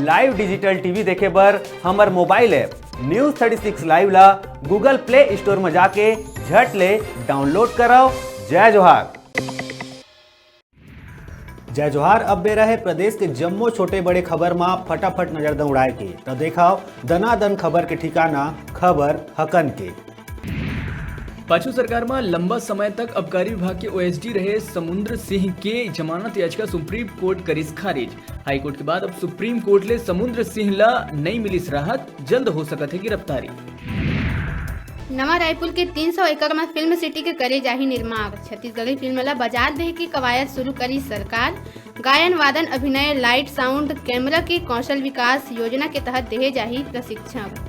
Live digital TV देखे बर हमर मोबाइल ऐप न्यूज़ 36 लाइव ला गूगल प्ले स्टोर में जाके झट ले डाउनलोड कराओ। जय जोहार। जय जोहार। अब बेरा है प्रदेश के जम्मो छोटे बड़े खबर में फटाफट नजर दौड़ाए के तो देखाओ दनादन खबर के ठिकाना खबर हकन के। पाछू सरकार में लंबा समय तक आबकारी विभाग के ओएसडी रहे समुद्र सिंह के जमानत याचिका सुप्रीम कोर्ट करिस खारिज। हाईकोर्ट के बाद अब सुप्रीम कोर्ट ले समुद्र सिंह ला नहीं मिलिस राहत, जल्द हो सकत है गिरफ्तारी। नवा रायपुर के 300 एकड़ में फिल्म सिटी के करे जाही निर्माण। छत्तीसगढ़ी फिल्म ला बाजार देहे की कवायद शुरू करी सरकार। गायन वादन अभिनय लाइट साउंड कैमरा के कौशल विकास योजना के तहत देहे जाही प्रशिक्षण।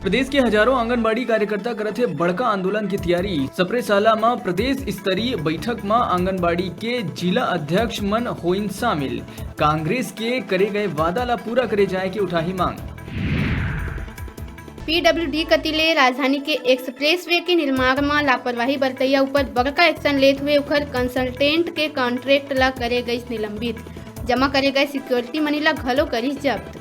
प्रदेश के हजारों आंगनबाड़ी कार्यकर्ता करत है बड़का आंदोलन की तैयारी। सप्रेसाला में प्रदेश स्तरीय बैठक में आंगनबाड़ी के जिला अध्यक्ष मन होइन शामिल। कांग्रेस के करे गए वादा ला पूरा करे जाए की उठाही मांग। पीडब्ल्यूडी कतिले राजधानी के एक्सप्रेसवे के निर्माण में लापरवाही बरतैया ऊपर बड़का एक्शन लेते हुए उखर कंसल्टेंट के कॉन्ट्रैक्ट ला करे गई निलंबित। जमा करे गए सिक्योरिटी मनी ला घलो करी जब्त।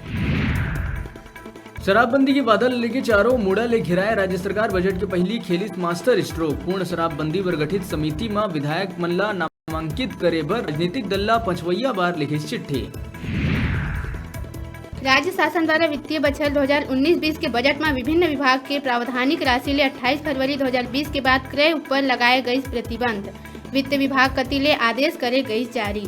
शराबबंदी के बादल लेके चारों मुड़ा ले घिराए राज्य सरकार। बजट के पहली खेलिस मास्टर स्ट्रोक। पूर्ण शराबबंदी पर गठित समिति में विधायक मन ला नामांकित करे बर राजनीतिक दल ला 5वां बार लिखे चिट्ठी। राज्य शासन द्वारा वित्तीय बछर 2019-20 के बजट में विभिन्न विभाग के प्रावधानिक राशि ले 28 फरवरी 2020 के बाद क्रय ऊपर लगाए गई प्रतिबंध। वित्त विभाग कतिले आदेश करे गई जारी।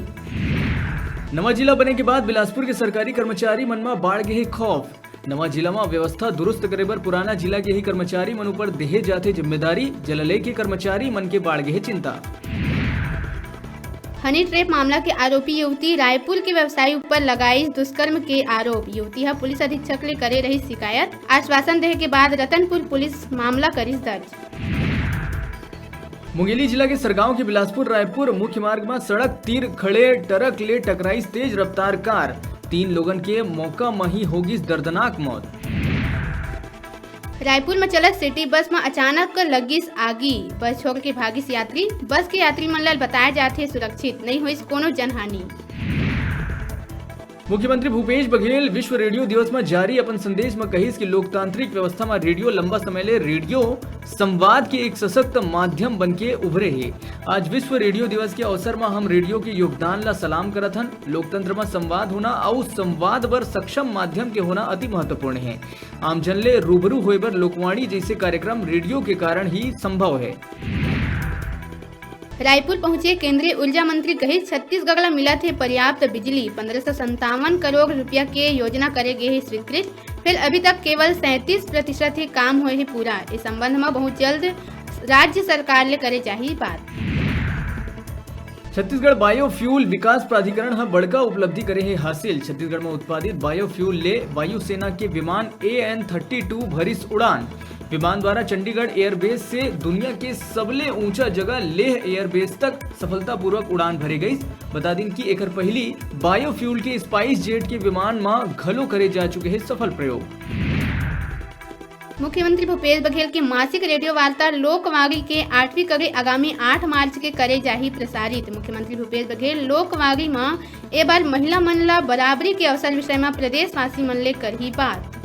नवा जिला बने के बाद बिलासपुर के सरकारी कर्मचारी मन में बाढ़ के खौफ। नवा जिला में व्यवस्था दुरुस्त करे बर पुराना जिला के ही कर्मचारी मन ऊपर देहे जाते जिम्मेदारी। जलले के कर्मचारी मन के बाढ़ के चिंता। हनी ट्रैप मामला के आरोपी युवती रायपुर के व्यवसायी ऊपर लगाई दुष्कर्म के आरोप। युवती है पुलिस अधीक्षक ले करे रही शिकायत। आश्वासन देने के बाद रतनपुर पुलिस मामला करी दर्ज। मुंगेली जिला के सरगांव के बिलासपुर रायपुर मुख्य मार्ग में सड़क तीर खड़े ट्रक ले टकराई तेज रफ्तार कार। 3 लोगन के मौका में ही होगी दर्दनाक मौत। रायपुर में चलत सिटी बस में अचानक लगिस आगी। बस छोड़ के भागिस यात्री। बस के यात्री मन ला बताया जाते सुरक्षित, नहीं हुई कोनो जनहानि। मुख्यमंत्री भूपेश बघेल विश्व रेडियो दिवस में जारी अपन संदेश में कहिस कि लोकतांत्रिक व्यवस्था में रेडियो लंबा समय ले रेडियो संवाद के एक सशक्त माध्यम बन के उभरे है। आज विश्व रेडियो दिवस के अवसर में हम रेडियो के योगदान ला सलाम करत हन। लोकतंत्र में संवाद होना और संवाद बर सक्षम माध्यम के होना अति महत्वपूर्ण है। आमजन ले रूबरू होए बर लोकवाणी जैसे कार्यक्रम रेडियो के कारण ही संभव है। रायपुर पहुंचे केंद्रीय ऊर्जा मंत्री कहिस छत्तीसगढ़ ला मिला थे पर्याप्त बिजली। 1557 करोड़ रुपया के योजना करे गए है स्वीकृत। फिर अभी तक केवल 37% ही काम हुए है पूरा। इस संबंध में बहुत जल्द राज्य सरकार ले करे चाहिए बात। छत्तीसगढ़ बायोफ्यूल विकास प्राधिकरण है बड़का उपलब्धि करे है हासिल। छत्तीसगढ़ में उत्पादित बायोफ्यूल ले वायुसेना के विमान AN-32 भरिस उड़ान। विमान द्वारा चंडीगढ़ एयरबेस से दुनिया के सबले ऊंचा जगह लेह एयरबेस तक सफलतापूर्वक उड़ान भरे गई। बता दिन की एकर पहली बायोफ्यूल के स्पाइस जेट के विमान में घलो करे जा चुके हैं सफल प्रयोग। मुख्यमंत्री भूपेश बघेल की मासिक रेडियो वार्ता लोकवाणी के 8वीं कड़ी आगामी 8 मार्च के करे जाही प्रसारित। मुख्यमंत्री भूपेश बघेल लोकवाणी में ए बार महिला मन ला बराबरी के अवसर विषय में प्रदेशवासी मन ले करही बात।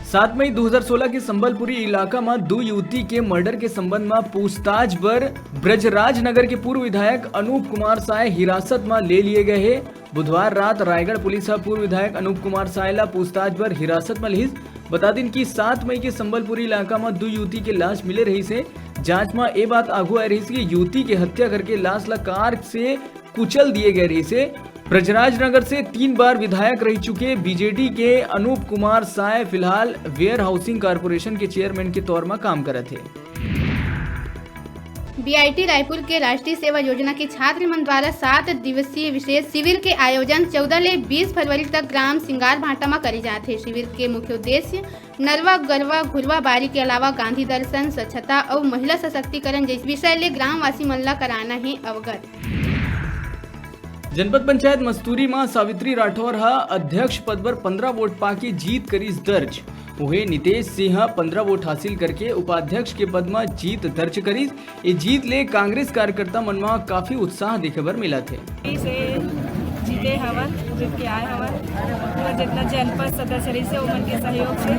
7 मई 2016 के संबलपुरी इलाका में 2 युवती के मर्डर के संबंध में पूछताछ पर ब्रजराज नगर के पूर्व विधायक अनूप कुमार साय हिरासत में ले लिए गए हैं। बुधवार रात रायगढ़ पुलिस पूर्व विधायक अनूप कुमार साय ला पूछताछ पर हिरासत में लिहिस। बता दिन की 7 मई के संबलपुरी इलाका में 2 युवती के लाश मिले रही से। जांच में ये बात आगू आ रही कि युवती की हत्या करके लाश ला कार से कुचल दिए गए रही से। ब्रजराज नगर से 3 बार विधायक रह चुके बीजेडी के अनूप कुमार साय फिलहाल वेयर हाउसिंग कारपोरेशन के चेयरमैन के तौर में काम करते थे। बीआईटी रायपुर के राष्ट्रीय सेवा योजना के छात्र मन द्वारा 7 दिवसीय विशेष शिविर के आयोजन 14 ले 20 फरवरी तक ग्राम सिंगार भाटा में करे जाते। शिविर के मुख्य उद्देश्य नरवा गरवा घुरवा बारी के अलावा गांधी दर्शन स्वच्छता और महिला सशक्तिकरण जैसे विषय ले ग्रामवासी मन ला कराना है अवगत। जनपद पंचायत मस्तूरी में सावित्री राठौर अध्यक्ष पद पर 15 वोट पाके जीत करीस दर्ज। वही नितेश सिंह 15 वोट हासिल करके उपाध्यक्ष के पद में जीत दर्ज करीस। ये जीत ले कांग्रेस कार्यकर्ता मन में काफी उत्साह देखे बर मिला थे। जीते हवन, जीत के आए हवन। पूरा जितना जनपद सदस्य रही से उमन के सहयोग से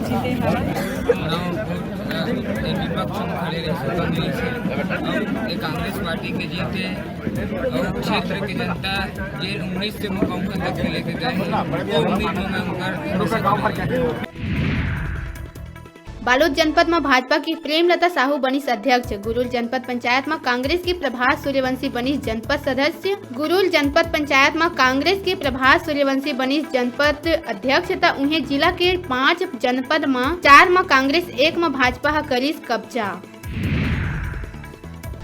जीते हवन। विपक्ष में खड़े रहे सत्ता मिली से ये कांग्रेस पार्टी के जीते और क्षेत्र की जनता ये 19 से मुकाम तक के लेके गए हैं। उम्मीद में उनका बालोद जनपद में भाजपा की प्रेमलता साहू बनीस अध्यक्ष, गुरुल जनपद पंचायत में कांग्रेस की प्रभात सूर्यवंशी बनीस जनपद सदस्य, गुरुल जनपद पंचायत में कांग्रेस की प्रभात सूर्यवंशी बनीस जनपद अध्यक्ष तथा उन्हें जिला के 5 जनपद में 4 में कांग्रेस 1 में भाजपा करीस कब्जा।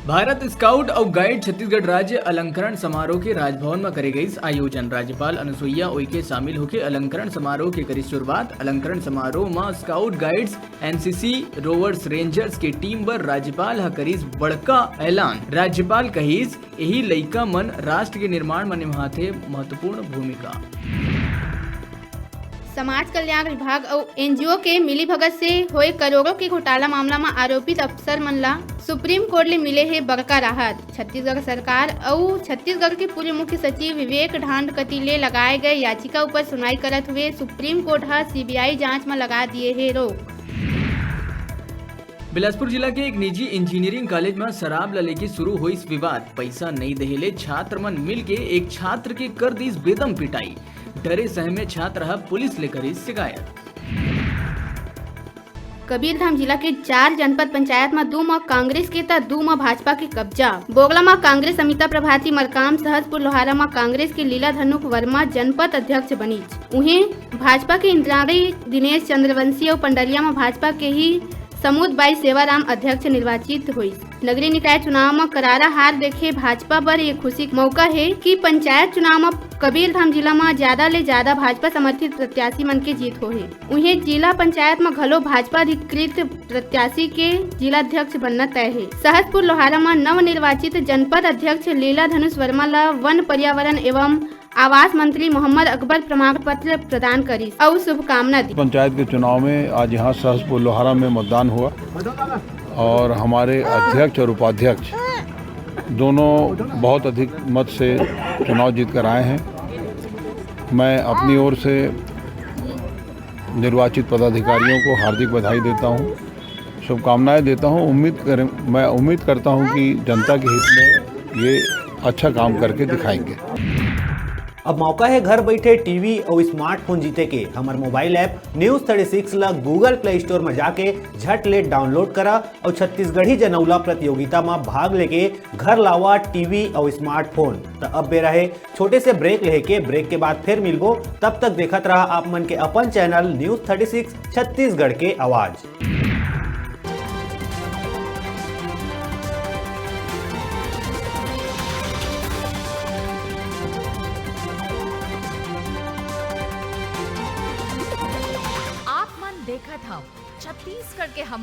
भारत स्काउट और गाइड छत्तीसगढ़ राज्य अलंकरण समारोह के राजभवन में करे गई आयोजन। राज्यपाल अनुसुईया उइके शामिल होकर अलंकरण समारोह के करी शुरुआत। अलंकरण समारोह में scout guides, NCC, rovers, rangers के टीम पर राज्यपाल ह करीस बड़का ऐलान। राज्यपाल कहीस यही लइका मन राष्ट्र के निर्माण में निभाते महत्वपूर्ण भूमिका। समाज कल्याण विभाग और एनजीओ के मिली भगत से हुए करोड़ों के घोटाला मामला में आरोपित अफसर मन ला सुप्रीम कोर्ट ले मिले है बड़का राहत। छत्तीसगढ़ सरकार और छत्तीसगढ़ के पूर्व मुख्य सचिव विवेक ढांड कति ले लगाए गए याचिका ऊपर सुनवाई करत हुए सुप्रीम कोर्ट हा सीबीआई जांच में लगा दिए है रोक। बिलासपुर जिला के एक निजी इंजीनियरिंग कॉलेज में शराब लेके शुरू हुई विवाद। पैसा नहीं देले छात्र मन मिल के एक छात्र के कर दी बेदम पिटाई। डरे सहमे छात्र पुलिस लेकर शिकायत। कबीरधाम जिला के 4 जनपद पंचायत में 2 में कांग्रेस के तथा 2 में भाजपा के कब्जा। बोगला में कांग्रेस अमिता प्रभाती मरकाम, सहजपुर लोहारा में कांग्रेस के लीला धनुक वर्मा जनपद अध्यक्ष बनी। उन्हें भाजपा के इंद्राणी दिनेश चंद्रवंशी और पंडलिया में भाजपा के ही समूद बाई सेवाराम अध्यक्ष निर्वाचित हुई। नगरीय निकाय चुनाव में करारा हार देखे भाजपा पर ये खुशी मौका है कि पंचायत चुनाव में कबीरधाम जिला में ज्यादा ले ज्यादा भाजपा समर्थित प्रत्याशी मन के जीत हो है। उन्हें जिला पंचायत में घलो भाजपा अधिकृत प्रत्याशी के जिलाध्यक्ष बनना तय है। सहजपुर लोहारा में नव निर्वाचित जनपद अध्यक्ष लीला धनुष वर्मा ला वन पर्यावरण एवं आवास मंत्री मोहम्मद अकबर प्रमाण पत्र प्रदान करी और शुभकामना दी। पंचायत के चुनाव में आज यहाँ सहसपुर लोहारा में मतदान हुआ और हमारे अध्यक्ष और उपाध्यक्ष दोनों बहुत अधिक मत से चुनाव जीत कर आए हैं। मैं अपनी ओर से निर्वाचित पदाधिकारियों को हार्दिक बधाई देता हूँ, शुभकामनाएं देता हूँ। मैं उम्मीद करता हूँ कि जनता के हित में ये अच्छा काम करके दिखाएंगे। अब मौका है घर बैठे टीवी और स्मार्टफोन जीते के। हमार मोबाइल ऐप न्यूज 36 ला गूगल प्ले स्टोर में जाके झट ले डाउनलोड करा और छत्तीसगढ़ी जनौला प्रतियोगिता में भाग लेके घर लावा टीवी और स्मार्टफोन। तो अब बेरा है छोटे से ब्रेक लेके, ब्रेक के बाद फिर मिलबो। तब तक देखत रहा आप मन के अपन चैनल न्यूज 36 छत्तीसगढ़ के आवाज। देखत हव छत्तीसगढ़ के हम